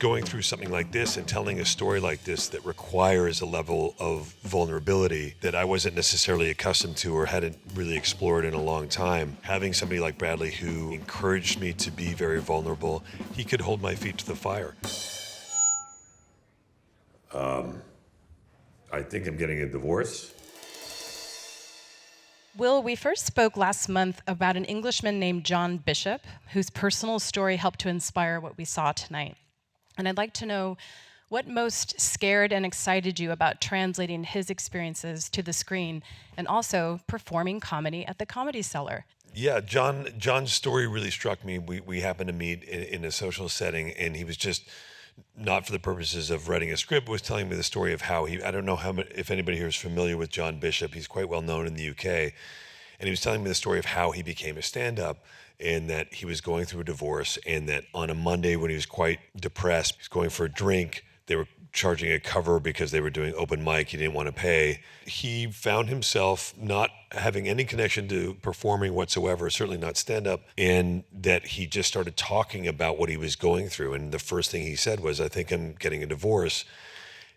going through something like this and telling a story like this that requires a level of vulnerability that I wasn't necessarily accustomed to or hadn't really explored in a long time. Having somebody like Bradley who encouraged me to be very vulnerable, he could hold my feet to the fire. I think I'm getting a divorce. Will, we first spoke last month about an Englishman named John Bishop, whose personal story helped to inspire what we saw tonight. And I'd like to know what most scared and excited you about translating his experiences to the screen and also performing comedy at the Comedy Cellar. Yeah, John's story really struck me. We happened to meet in a social setting, and he was just, not for the purposes of writing a script, was telling me the story of how I don't know if anybody here is familiar with John Bishop. He's quite well known in the UK. And he was telling me the story of how he became a stand-up and that he was going through a divorce and that on a Monday when he was quite depressed, he was going for a drink. They were charging a cover because they were doing open mic. He didn't want to pay. He found himself not having any connection to performing whatsoever, certainly not stand-up, and that he just started talking about what he was going through. And the first thing he said was, I think I'm getting a divorce,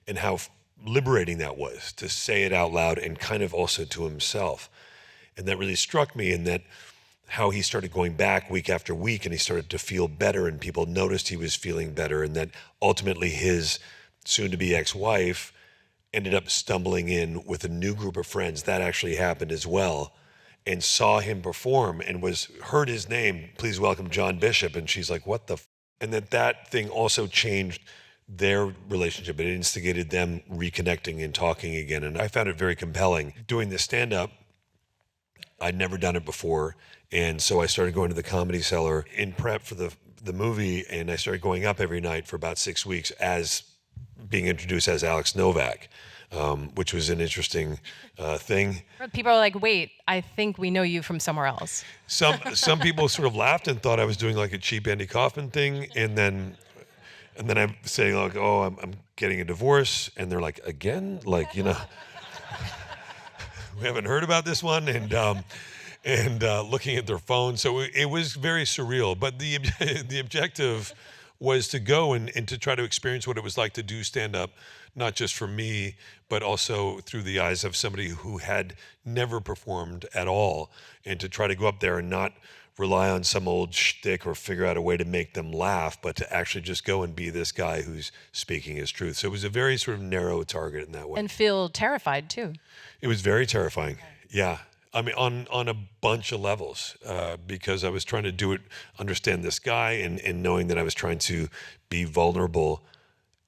and how liberating that was to say it out loud and kind of also to himself. And that really struck me, in that how he started going back week after week and he started to feel better and people noticed he was feeling better, and that ultimately his soon-to-be ex-wife ended up stumbling in with a new group of friends. That actually happened as well, and saw him perform and heard his name, please welcome John Bishop, and she's like, what the f-? And that thing also changed their relationship. It instigated them reconnecting and talking again, and I found it very compelling. Doing the stand-up, I'd never done it before, and so I started going to the Comedy Cellar in prep for the movie, and I started going up every night for about 6 weeks as being introduced as Alex Novak, which was an interesting thing. People are like, wait, I think we know you from somewhere else. Some people sort of laughed and thought I was doing like a cheap Andy Kaufman thing, and then I'm saying like, oh, I'm getting a divorce, and they're like, again, like, we haven't heard about this one, and looking at their phone. So it was very surreal, but the objective was to go and to try to experience what it was like to do stand-up, not just for me, but also through the eyes of somebody who had never performed at all, and to try to go up there and not rely on some old shtick or figure out a way to make them laugh, but to actually just go and be this guy who's speaking his truth. So it was a very sort of narrow target in that way. And feel terrified too. It was very terrifying, yeah. I mean, on a bunch of levels, because I was trying to do it, understand this guy, and knowing that I was trying to be vulnerable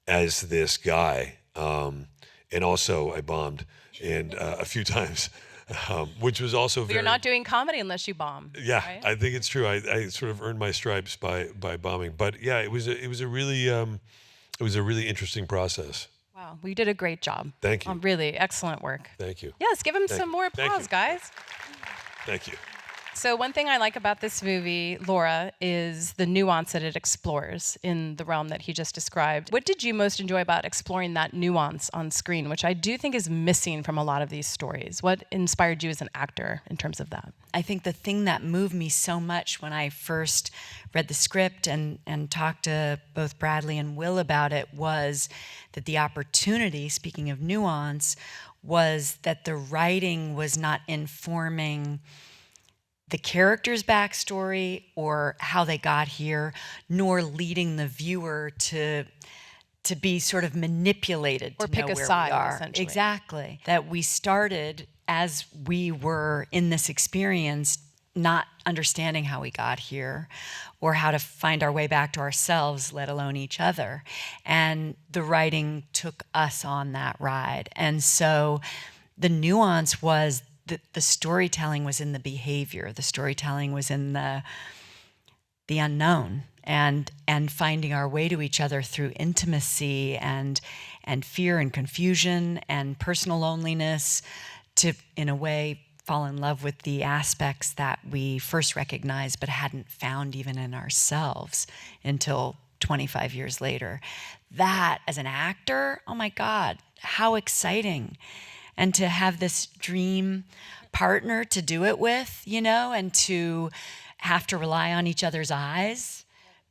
as this guy. And also I bombed and a few times, which was also But you're not doing comedy unless you bomb. Yeah, right? I think it's true. I sort of earned my stripes by bombing. But yeah, it was a really interesting process. Wow, we did a great job. Thank you. Really excellent work. Thank you. Yes, give him some more applause, guys. Thank you. So one thing I like about this movie, Laura, is the nuance that it explores in the realm that he just described. What did you most enjoy about exploring that nuance on screen, which I do think is missing from a lot of these stories? What inspired you as an actor in terms of that? I think the thing that moved me so much when I first read the script and talked to both Bradley and Will about it was that the opportunity, speaking of nuance, was that the writing was not informing the character's backstory or how they got here, nor leading the viewer to be sort of manipulated or to pick know a where side, we are. essentially. Exactly. That we started as we were in this experience, not understanding how we got here or how to find our way back to ourselves, let alone each other. And the writing took us on that ride. And so the nuance was the storytelling was in the behavior. The storytelling was in the unknown and finding our way to each other through intimacy and fear and confusion and personal loneliness to, in a way, fall in love with the aspects that we first recognized but hadn't found even in ourselves until 25 years later. That, as an actor, oh my God, how exciting. And to have this dream partner to do it with, and to have to rely on each other's eyes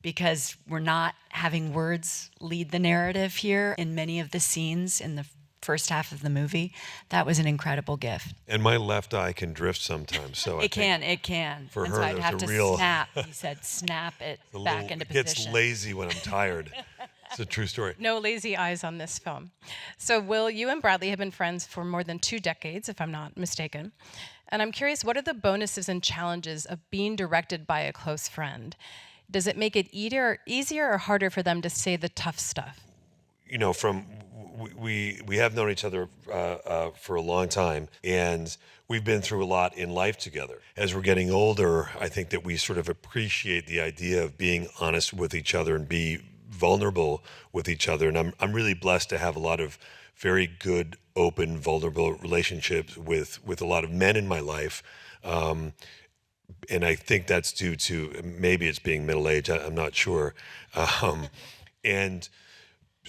because we're not having words lead the narrative here in many of the scenes in the first half of the movie. That was an incredible gift. And my left eye can drift sometimes, so It can. for And her, so I'd there's have a to real- snap. He said, snap it back into it gets position. lazy when I'm tired. It's a true story. No lazy eyes on this film. So, Will, you and Bradley have been friends for more than 2 decades, if I'm not mistaken. And I'm curious, what are the bonuses and challenges of being directed by a close friend? Does it make it easier or harder for them to say the tough stuff? You know, we have known each other for a long time, and we've been through a lot in life together. As we're getting older, I think that we sort of appreciate the idea of being honest with each other and be vulnerable with each other. And I'm really blessed to have a lot of very good, open, vulnerable relationships with a lot of men in my life. And I think that's due to, maybe it's being middle-aged, I'm not sure. And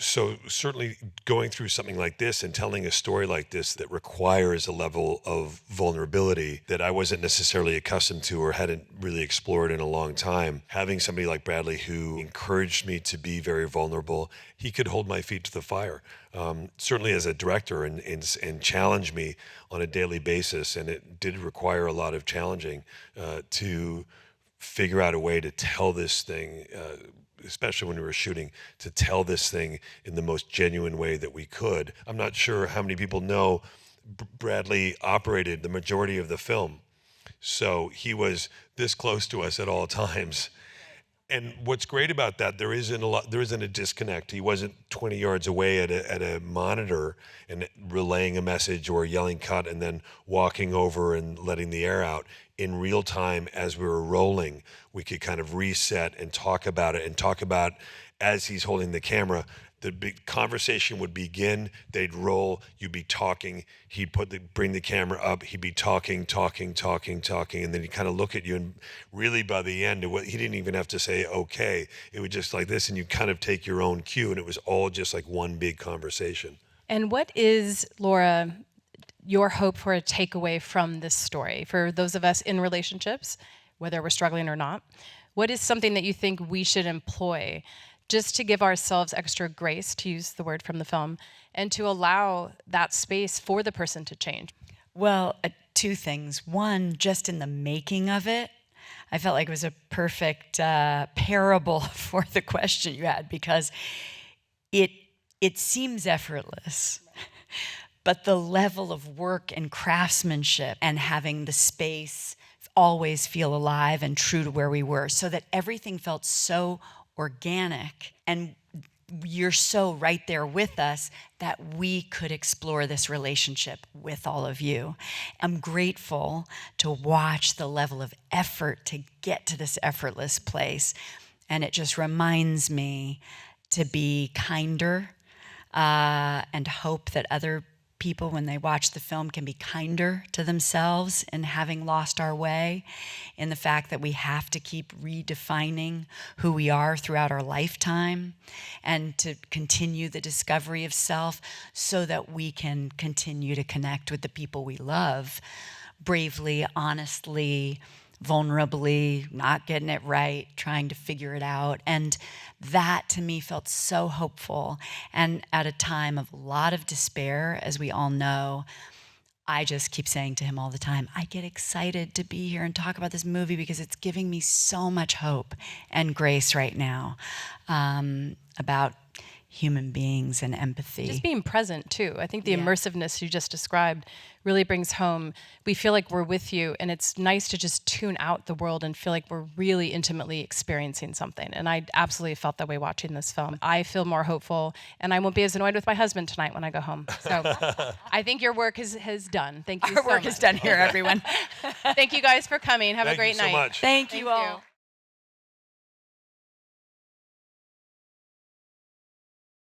so certainly going through something like this and telling a story like this that requires a level of vulnerability that I wasn't necessarily accustomed to or hadn't really explored in a long time, having somebody like Bradley who encouraged me to be very vulnerable, he could hold my feet to the fire, certainly as a director, and challenge me on a daily basis. And it did require a lot of challenging to figure out a way to tell this thing, especially when we were shooting, to tell this thing in the most genuine way that we could. I'm not sure how many people know Bradley operated the majority of the film. So he was this close to us at all times. And what's great about that, there isn't a disconnect. He wasn't 20 yards away at a monitor and relaying a message or yelling cut and then walking over and letting the air out. In real time, as we were rolling, we could kind of reset and talk about it, and talk about, as he's holding the camera, the big conversation would begin, they'd roll, you'd be talking, he'd bring the camera up, he'd be talking, and then he'd kind of look at you, and really by the end, he didn't even have to say okay, it was just like this, and you kind of take your own cue, and it was all just like one big conversation. And what is, Laura, your hope for a takeaway from this story? For those of us in relationships, whether we're struggling or not, what is something that you think we should employ just to give ourselves extra grace, to use the word from the film, and to allow that space for the person to change? Well, 2 things. One, just in the making of it, I felt like it was a perfect parable for the question you had, because it seems effortless. But the level of work and craftsmanship and having the space always feel alive and true to where we were, so that everything felt so organic, and you're so right there with us that we could explore this relationship with all of you. I'm grateful to watch the level of effort to get to this effortless place, and it just reminds me to be kinder and hope that other people, when they watch the film, can be kinder to themselves in having lost our way, in the fact that we have to keep redefining who we are throughout our lifetime, and to continue the discovery of self so that we can continue to connect with the people we love bravely, honestly, vulnerably, not getting it right, trying to figure it out. And that to me felt so hopeful. And at a time of a lot of despair, as we all know, I just keep saying to him all the time, I get excited to be here and talk about this movie because it's giving me so much hope and grace right now about human beings and empathy. Just being present too. I think the immersiveness you just described really brings home, we feel like we're with you, and it's nice to just tune out the world and feel like we're really intimately experiencing something. And I absolutely felt that way watching this film. I feel more hopeful, and I won't be as annoyed with my husband tonight when I go home. So I think your work has done. Thank you so much. Our work is done here, everyone. Thank you guys for coming. Have a great night. Thank you so much. Thank you all.